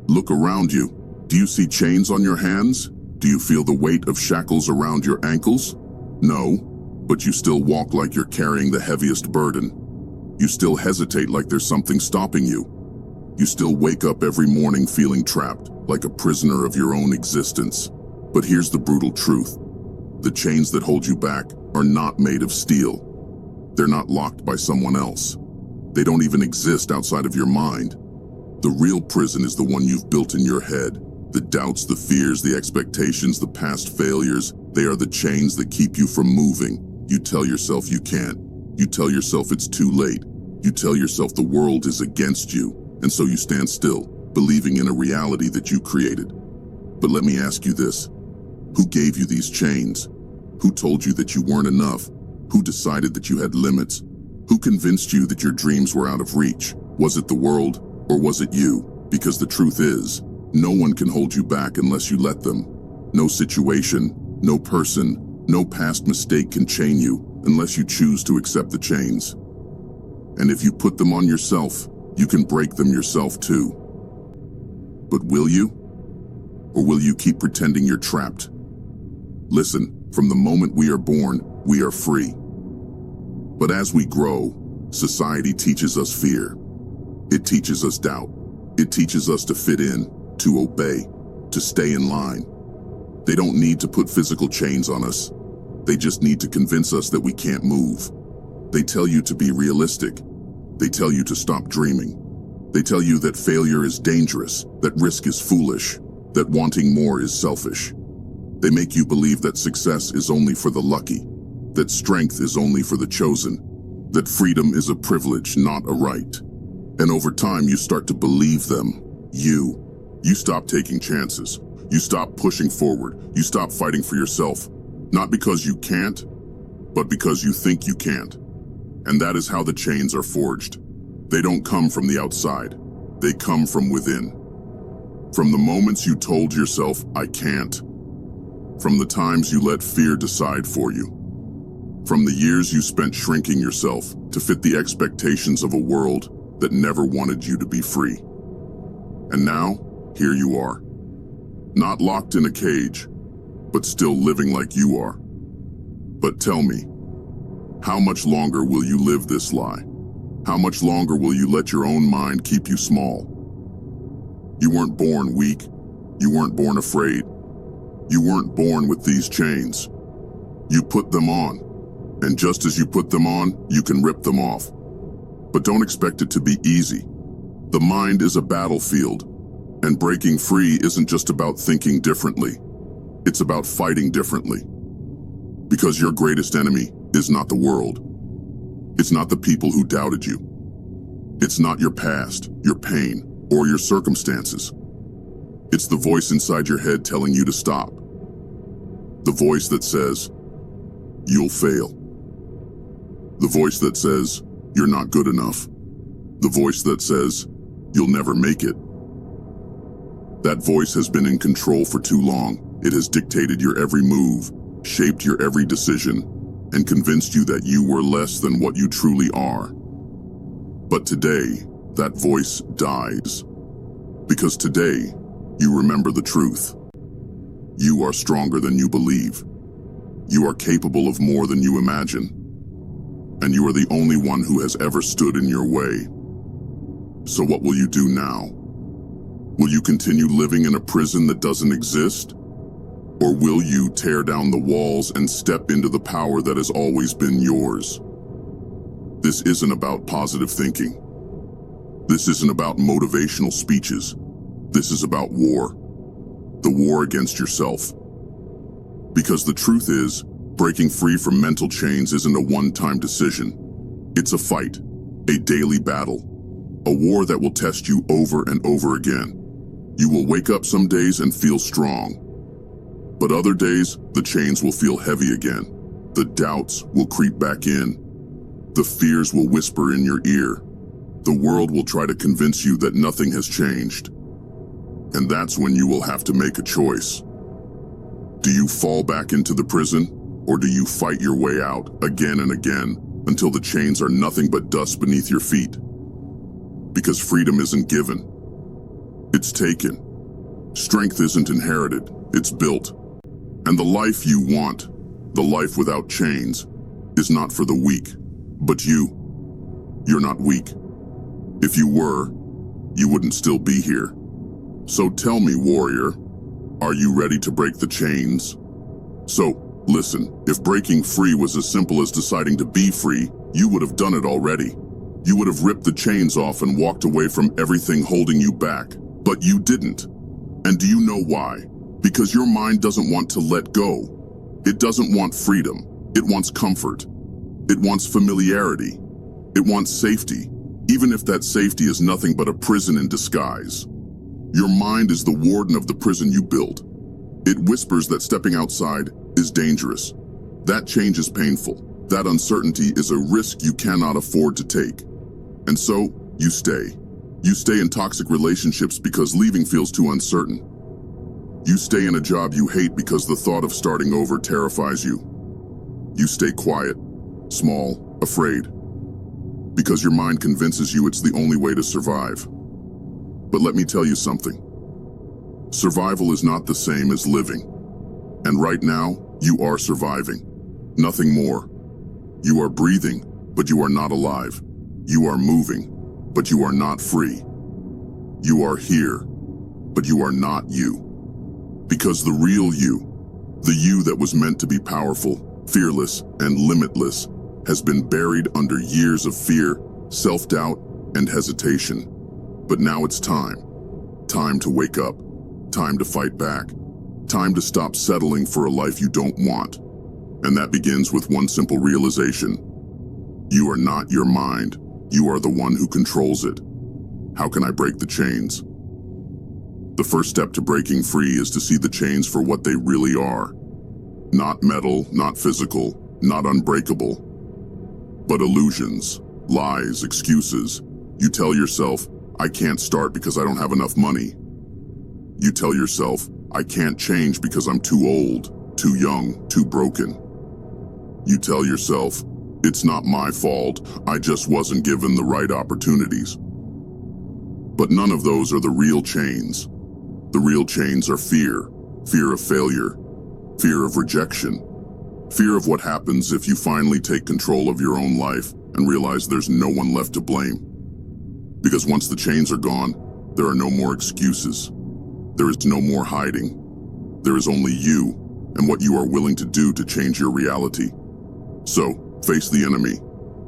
Look around you. Do you see chains on your hands? Do you feel the weight of shackles around your ankles? No, but you still walk like you're carrying the heaviest burden. You still hesitate like there's something stopping you. You still wake up every morning feeling trapped, like a prisoner of your own existence. But here's the brutal truth. The chains that hold you back are not made of steel. They're not locked by someone else. They don't even exist outside of your mind. The real prison is the one you've built in your head. The doubts, the fears, the expectations, the past failures, they are the chains that keep you from moving. You tell yourself you can't. You tell yourself it's too late. You tell yourself the world is against you, and so you stand still, believing in a reality that you created. But let me ask you this. Who gave you these chains? Who told you that you weren't enough? Who decided that you had limits? Who convinced you that your dreams were out of reach? Was it the world, or was it you? Because the truth is, no one can hold you back unless you let them. No situation, no person, no past mistake can chain you unless you choose to accept the chains. And if you put them on yourself, you can break them yourself too. But will you? Or will you keep pretending you're trapped? Listen, from the moment we are born, we are free. But as we grow, society teaches us fear. It teaches us doubt. It teaches us to fit in, to obey, to stay in line. They don't need to put physical chains on us. They just need to convince us that we can't move. They tell you to be realistic. They tell you to stop dreaming. They tell you that failure is dangerous, that risk is foolish, that wanting more is selfish. They make you believe that success is only for the lucky, that strength is only for the chosen, that freedom is a privilege, not a right. And over time, you start to believe them. You stop taking chances. You stop pushing forward. You stop fighting for yourself. Not because you can't, but because you think you can't. And that is how the chains are forged. They don't come from the outside. They come from within. From the moments you told yourself, I can't. From the times you let fear decide for you. From the years you spent shrinking yourself to fit the expectations of a world that never wanted you to be free. And now, here you are. Not locked in a cage, but still living like you are. But tell me, how much longer will you live this lie? How much longer will you let your own mind keep you small? You weren't born weak. You weren't born afraid. You weren't born with these chains. You put them on. And just as you put them on, you can rip them off. But don't expect it to be easy. The mind is a battlefield, and breaking free isn't just about thinking differently. It's about fighting differently. Because your greatest enemy is not the world. It's not the people who doubted you. It's not your past, your pain, or your circumstances. It's the voice inside your head telling you to stop. The voice that says, you'll fail. The voice that says, you're not good enough. The voice that says, you'll never make it. That voice has been in control for too long. It has dictated your every move, shaped your every decision, and convinced you that you were less than what you truly are. But today, that voice dies. Because today, you remember the truth. You are stronger than you believe. You are capable of more than you imagine. And you are the only one who has ever stood in your way. So what will you do now? Will you continue living in a prison that doesn't exist? Or will you tear down the walls and step into the power that has always been yours? This isn't about positive thinking. This isn't about motivational speeches. This is about war. The war against yourself. Because the truth is, breaking free from mental chains isn't a one-time decision. It's a fight, a daily battle, a war that will test you over and over again. You will wake up some days and feel strong. But other days, the chains will feel heavy again. The doubts will creep back in. The fears will whisper in your ear. The world will try to convince you that nothing has changed. And that's when you will have to make a choice. Do you fall back into the prison, or do you fight your way out again and again until the chains are nothing but dust beneath your feet? Because freedom isn't given. It's taken. Strength isn't inherited, it's built. And the life you want, the life without chains, is not for the weak. But you're not weak. If you were, you wouldn't still be here. So tell me, warrior, are you ready to break the chains? So, listen, if breaking free was as simple as deciding to be free, you would have done it already. You would have ripped the chains off and walked away from everything holding you back. But you didn't. And do you know why? Because your mind doesn't want to let go. It doesn't want freedom. It wants comfort. It wants familiarity. It wants safety, even if that safety is nothing but a prison in disguise. Your mind is the warden of the prison you built. It whispers that stepping outside is dangerous. That change is painful. That uncertainty is a risk you cannot afford to take. And so, you stay. You stay in toxic relationships because leaving feels too uncertain. You stay in a job you hate because the thought of starting over terrifies you. You stay quiet, small, afraid, because your mind convinces you it's the only way to survive. But let me tell you something. Survival is not the same as living. And right now, you are surviving. Nothing more. You are breathing, but you are not alive. You are moving, but you are not free. You are here, but you are not you. Because the real you, the you that was meant to be powerful, fearless, and limitless, has been buried under years of fear, self-doubt, and hesitation. But now it's time. Time to wake up. Time to fight back. Time to stop settling for a life you don't want. And that begins with one simple realization. You are not your mind. You are the one who controls it. How can I break the chains? The first step to breaking free is to see the chains for what they really are. Not metal, not physical, not unbreakable, but illusions, lies, excuses. You tell yourself, I can't start because I don't have enough money. You tell yourself, I can't change because I'm too old, too young, too broken. You tell yourself, it's not my fault, I just wasn't given the right opportunities. But none of those are the real chains. The real chains are fear, fear of failure, fear of rejection, fear of what happens if you finally take control of your own life and realize there's no one left to blame. Because once the chains are gone, there are no more excuses. There is no more hiding. There is only you and what you are willing to do to change your reality. So, face the enemy.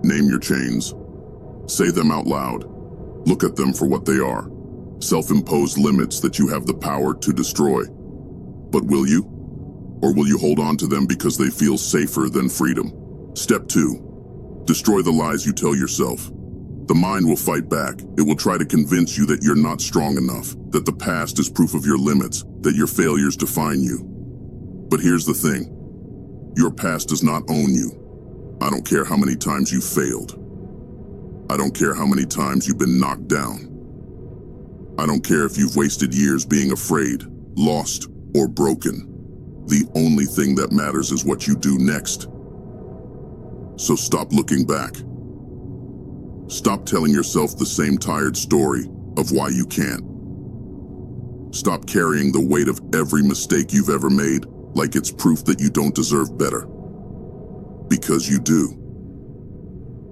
Name your chains. Say them out loud. Look at them for what they are. Self-imposed limits that you have the power to destroy. But will you? Or will you hold on to them because they feel safer than freedom? Step 2. Destroy the lies you tell yourself. The mind will fight back. It will try to convince you that you're not strong enough, that the past is proof of your limits, that your failures define you. But here's the thing. Your past does not own you. I don't care how many times you failed. I don't care how many times you've been knocked down. I don't care if you've wasted years being afraid, lost, or broken. The only thing that matters is what you do next. So stop looking back. Stop telling yourself the same tired story of why you can't. Stop carrying the weight of every mistake you've ever made like it's proof that you don't deserve better. Because you do.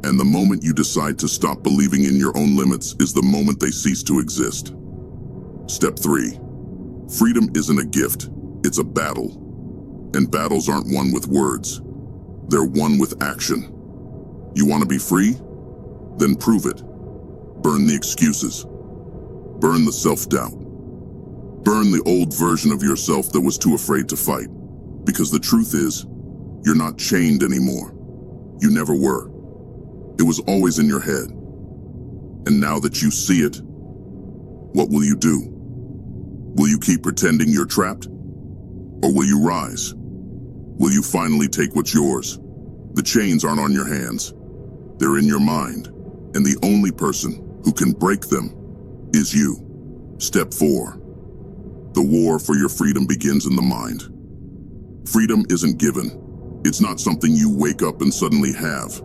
And the moment you decide to stop believing in your own limits is the moment they cease to exist. Step 3. Freedom isn't a gift, it's a battle. And battles aren't won with words. They're won with action. You want to be free? Then prove it. Burn the excuses. Burn the self-doubt. Burn the old version of yourself that was too afraid to fight. Because the truth is, you're not chained anymore. You never were. It was always in your head. And now that you see it, what will you do? Will you keep pretending you're trapped? Or will you rise? Will you finally take what's yours? The chains aren't on your hands. They're in your mind. And the only person who can break them is you. Step 4. The war for your freedom begins in the mind. Freedom isn't given. It's not something you wake up and suddenly have.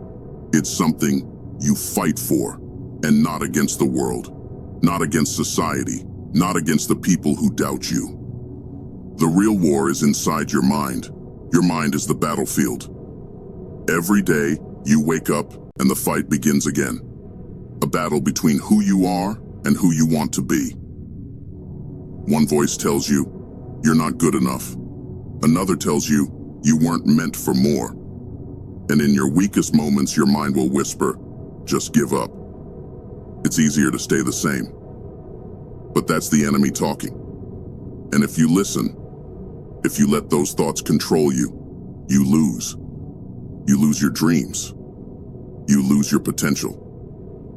It's something you fight for, and not against the world, not against society, not against the people who doubt you. The real war is inside your mind. Your mind is the battlefield. Every day, you wake up and the fight begins again. A battle between who you are and who you want to be. One voice tells you, you're not good enough. Another tells you, you weren't meant for more. And in your weakest moments, your mind will whisper, just give up. It's easier to stay the same. But that's the enemy talking. And if you listen, if you let those thoughts control you, you lose. You lose your dreams. You lose your potential.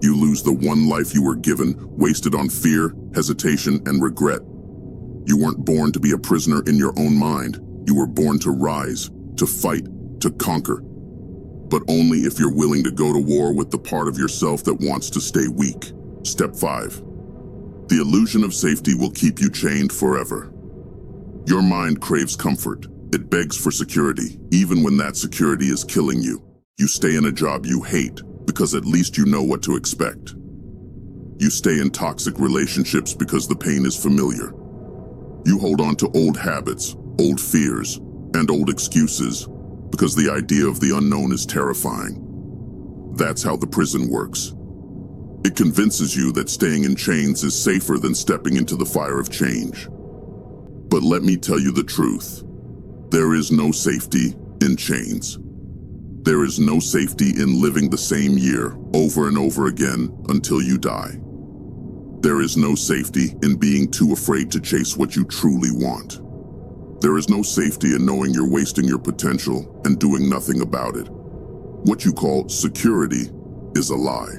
You lose the one life you were given, wasted on fear, hesitation, and regret. You weren't born to be a prisoner in your own mind. You were born to rise, to fight, to conquer. But only if you're willing to go to war with the part of yourself that wants to stay weak. Step 5. The illusion of safety will keep you chained forever. Your mind craves comfort. It begs for security, even when that security is killing you. You stay in a job you hate, because at least you know what to expect. You stay in toxic relationships because the pain is familiar. You hold on to old habits, old fears, and old excuses, because the idea of the unknown is terrifying. That's how the prison works. It convinces you that staying in chains is safer than stepping into the fire of change. But let me tell you the truth. There is no safety in chains. There is no safety in living the same year over and over again until you die. There is no safety in being too afraid to chase what you truly want. There is no safety in knowing you're wasting your potential and doing nothing about it. What you call security is a lie.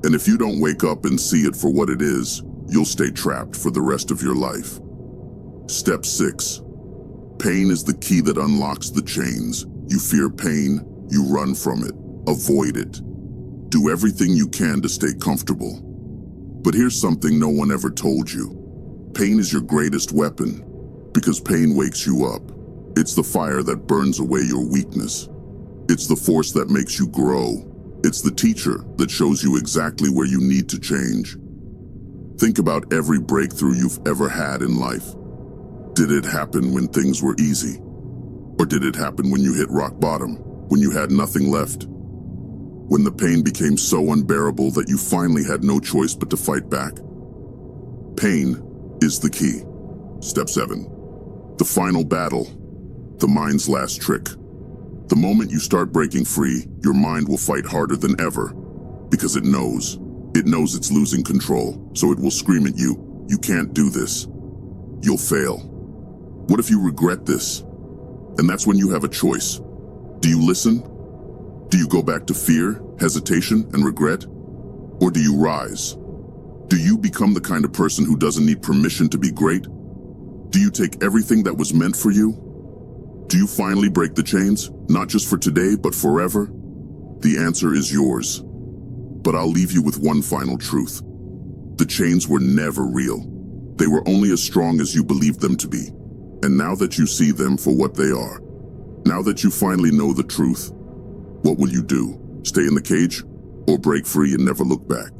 And if you don't wake up and see it for what it is, you'll stay trapped for the rest of your life. Step 6. Pain is the key that unlocks the chains. You fear pain, you run from it, avoid it. Do everything you can to stay comfortable. But here's something no one ever told you. Pain is your greatest weapon, because pain wakes you up. It's the fire that burns away your weakness. It's the force that makes you grow. It's the teacher that shows you exactly where you need to change. Think about every breakthrough you've ever had in life. Did it happen when things were easy? Or did it happen when you hit rock bottom, when you had nothing left? When the pain became so unbearable that you finally had no choice but to fight back? Pain is the key. Step 7. The final battle, the mind's last trick. The moment you start breaking free, your mind will fight harder than ever, because it knows it's losing control, so it will scream at you, you can't do this. You'll fail. What if you regret this? And that's when you have a choice. Do you listen? Do you go back to fear, hesitation, and regret? Or do you rise? Do you become the kind of person who doesn't need permission to be great? Do you take everything that was meant for you? Do you finally break the chains, not just for today, but forever? The answer is yours. But I'll leave you with one final truth. The chains were never real. They were only as strong as you believed them to be. And now that you see them for what they are, now that you finally know the truth, what will you do? Stay in the cage or break free and never look back?